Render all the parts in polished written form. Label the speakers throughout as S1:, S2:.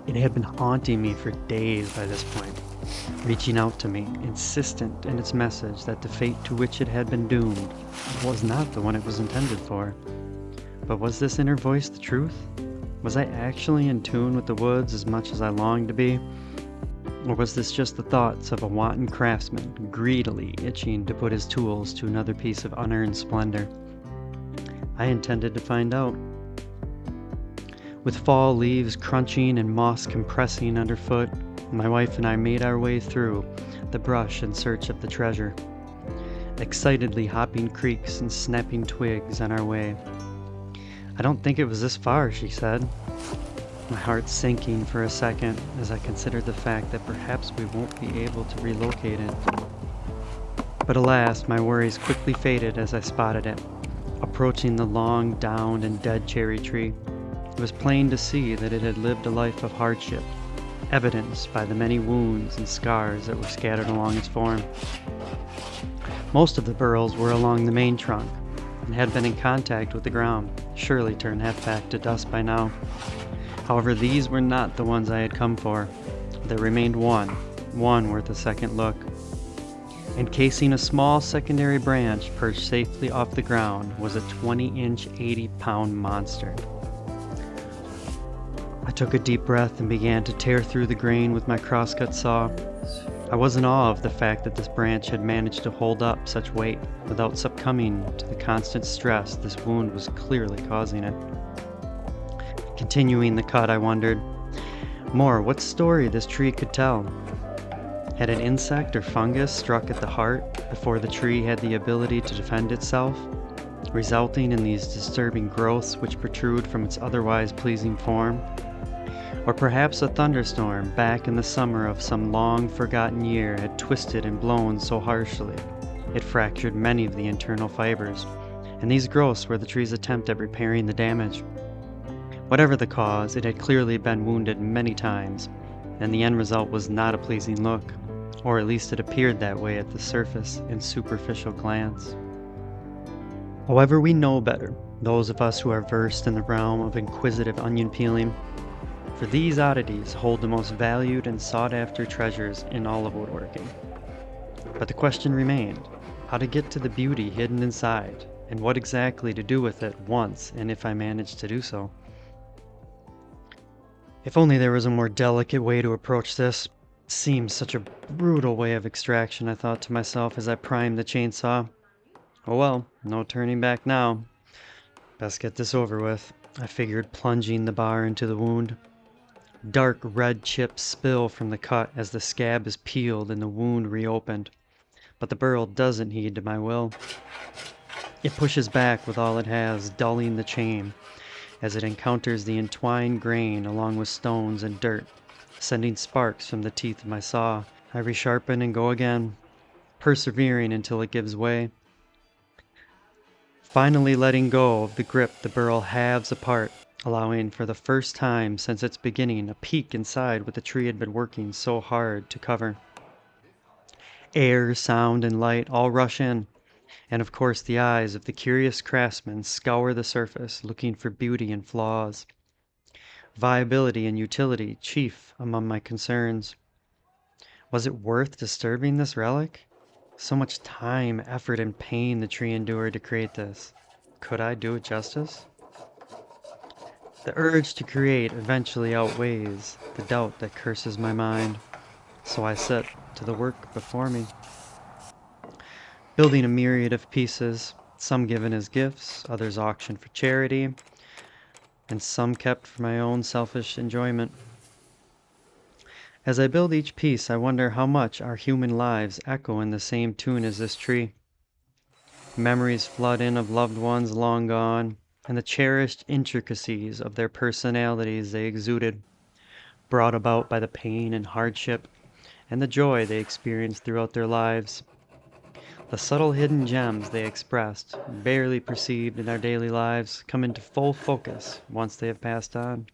S1: It had been haunting me for days by this point, reaching out to me, insistent in its message that the fate to which it had been doomed was not the one it was intended for. But was this inner voice the truth? Was I actually in tune with the woods as much as I longed to be? Or was this just the thoughts of a wanton craftsman greedily itching to put his tools to another piece of unearned splendor? I intended to find out. With fall leaves crunching and moss compressing underfoot, my wife and I made our way through the brush in search of the treasure, excitedly hopping creeks and snapping twigs on our way. "I don't think it was this far," she said, my heart sinking for a second as I considered the fact that perhaps we won't be able to relocate it. But alas, my worries quickly faded as I spotted it, approaching the long, downed, and dead cherry tree. It was plain to see that it had lived a life of hardship, evidenced by the many wounds and scars that were scattered along its form. Most of the burls were along the main trunk and had been in contact with the ground, surely turned half back to dust by now. However, these were not the ones I had come for. There remained one worth a second look. Encasing a small secondary branch perched safely off the ground was a 20-inch, 80-pound monster. I took a deep breath and began to tear through the grain with my crosscut saw. I was in awe of the fact that this branch had managed to hold up such weight without succumbing to the constant stress this wound was clearly causing it. Continuing the cut, I wondered more what story this tree could tell. Had an insect or fungus struck at the heart before the tree had the ability to defend itself, resulting in these disturbing growths which protrude from its otherwise pleasing form? Or perhaps a thunderstorm back in the summer of some long-forgotten year had twisted and blown so harshly it fractured many of the internal fibers, and these growths were the tree's attempt at repairing the damage. Whatever the cause, it had clearly been wounded many times, and the end result was not a pleasing look, or at least it appeared that way at the surface and superficial glance. However, we know better, those of us who are versed in the realm of inquisitive onion peeling, for these oddities hold the most valued and sought-after treasures in all of woodworking. But the question remained, how to get to the beauty hidden inside, and what exactly to do with it once and if I managed to do so. If only there was a more delicate way to approach this. It seems such a brutal way of extraction, I thought to myself as I primed the chainsaw. Oh well, no turning back now. Best get this over with, I figured, plunging the bar into the wound. Dark red chips spill from the cut as the scab is peeled and the wound reopened. But the burl doesn't heed to my will. It pushes back with all it has, dulling the chain as it encounters the entwined grain along with stones and dirt, sending sparks from the teeth of my saw. I resharpen and go again, persevering until it gives way. Finally letting go of the grip, the burl halves apart, allowing for the first time since its beginning a peek inside what the tree had been working so hard to cover. Air, sound, and light all rush in, and of course the eyes of the curious craftsman scour the surface, looking for beauty and flaws. Viability and utility chief among my concerns. Was it worth disturbing this relic? So much time, effort, and pain the tree endured to create this. Could I do it justice? The urge to create eventually outweighs the doubt that curses my mind, so I set to the work before me. Building a myriad of pieces, some given as gifts, others auctioned for charity, and some kept for my own selfish enjoyment. As I build each piece, I wonder how much our human lives echo in the same tune as this tree. Memories flood in of loved ones long gone, and the cherished intricacies of their personalities they exuded, brought about by the pain and hardship and the joy they experienced throughout their lives. The subtle hidden gems they expressed, barely perceived in our daily lives, come into full focus once they have passed on.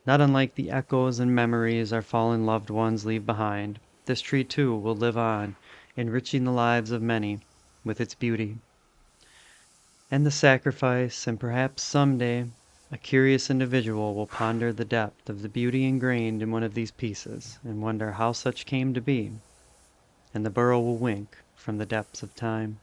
S1: Not unlike the echoes and memories our fallen loved ones leave behind, this tree too will live on, enriching the lives of many with its beauty. And the sacrifice, and perhaps someday A curious individual will ponder the depth of the beauty ingrained in one of these pieces, and wonder how such came to be, and the Burl will wink from the depths of time.